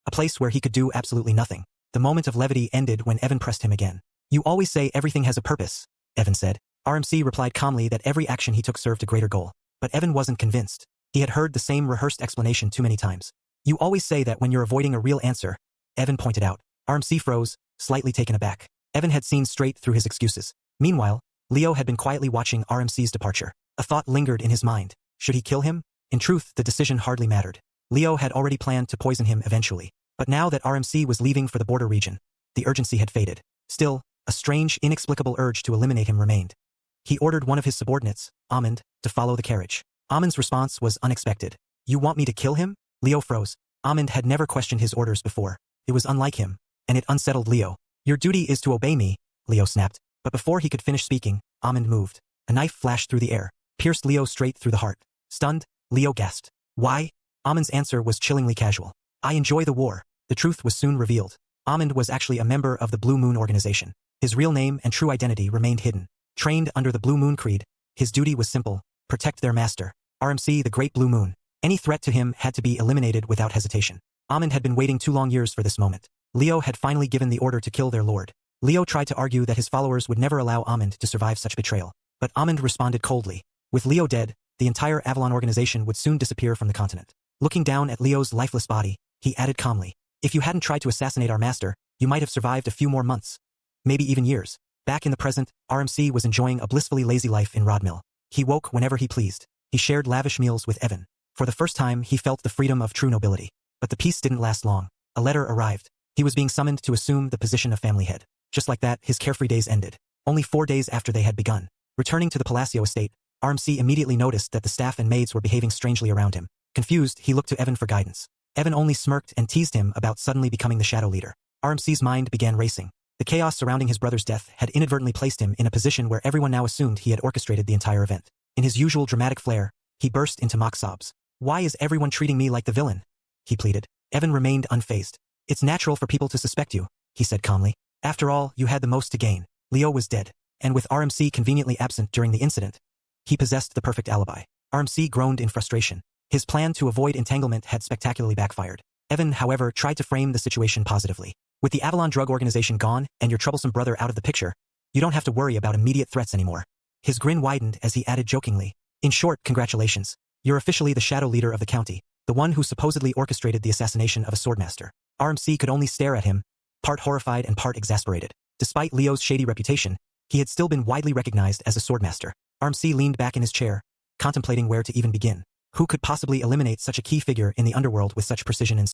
a place where he could do absolutely nothing. The moment of levity ended when Evan pressed him again. "You always say everything has a purpose," Evan said. RMC replied calmly that every action he took served a greater goal. But Evan wasn't convinced. He had heard the same rehearsed explanation too many times. "You always say that when you're avoiding a real answer," Evan pointed out. RMC froze, slightly taken aback. Evan had seen straight through his excuses. Meanwhile, Leo had been quietly watching RMC's departure. A thought lingered in his mind. Should he kill him? In truth, the decision hardly mattered. Leo had already planned to poison him eventually. But now that RMC was leaving for the border region, the urgency had faded. Still, a strange, inexplicable urge to eliminate him remained. He ordered one of his subordinates, Amand, to follow the carriage. Amand's response was unexpected. "You want me to kill him?" Leo froze. Amand had never questioned his orders before. It was unlike him, and it unsettled Leo. "Your duty is to obey me," Leo snapped. But before he could finish speaking, Amand moved. A knife flashed through the air, pierced Leo straight through the heart. Stunned, Leo gasped. "Why?" Amand's answer was chillingly casual. "I enjoy the war." The truth was soon revealed. Amand was actually a member of the Blue Moon organization. His real name and true identity remained hidden. Trained under the Blue Moon Creed, his duty was simple: protect their master, RMC the Great Blue Moon. Any threat to him had to be eliminated without hesitation. Amand had been waiting 2 long years for this moment. Leo had finally given the order to kill their lord. Leo tried to argue that his followers would never allow Amand to survive such betrayal. But Amand responded coldly. With Leo dead, the entire Avalon organization would soon disappear from the continent. Looking down at Leo's lifeless body, he added calmly, "If you hadn't tried to assassinate our master, you might have survived a few more months. Maybe even years." Back in the present, RMC was enjoying a blissfully lazy life in Rodmill. He woke whenever he pleased. He shared lavish meals with Evan. For the first time, he felt the freedom of true nobility. But the peace didn't last long. A letter arrived. He was being summoned to assume the position of family head. Just like that, his carefree days ended. Only 4 days after they had begun. Returning to the Palacio estate, RMC immediately noticed that the staff and maids were behaving strangely around him. Confused, he looked to Evan for guidance. Evan only smirked and teased him about suddenly becoming the shadow leader. RMC's mind began racing. The chaos surrounding his brother's death had inadvertently placed him in a position where everyone now assumed he had orchestrated the entire event. In his usual dramatic flair, he burst into mock sobs. "Why is everyone treating me like the villain?" he pleaded. Evan remained unfazed. "It's natural for people to suspect you," he said calmly. "After all, you had the most to gain." Leo was dead, and with RMC conveniently absent during the incident, he possessed the perfect alibi. RMC groaned in frustration. His plan to avoid entanglement had spectacularly backfired. Evan, however, tried to frame the situation positively. "With the Avalon Drug Organization gone and your troublesome brother out of the picture, you don't have to worry about immediate threats anymore." His grin widened as he added jokingly, "In short, congratulations. You're officially the shadow leader of the county, the one who supposedly orchestrated the assassination of a swordmaster." RMC could only stare at him, part horrified and part exasperated. Despite Leo's shady reputation, he had still been widely recognized as a swordmaster. RMC leaned back in his chair, contemplating where to even begin. Who could possibly eliminate such a key figure in the underworld with such precision and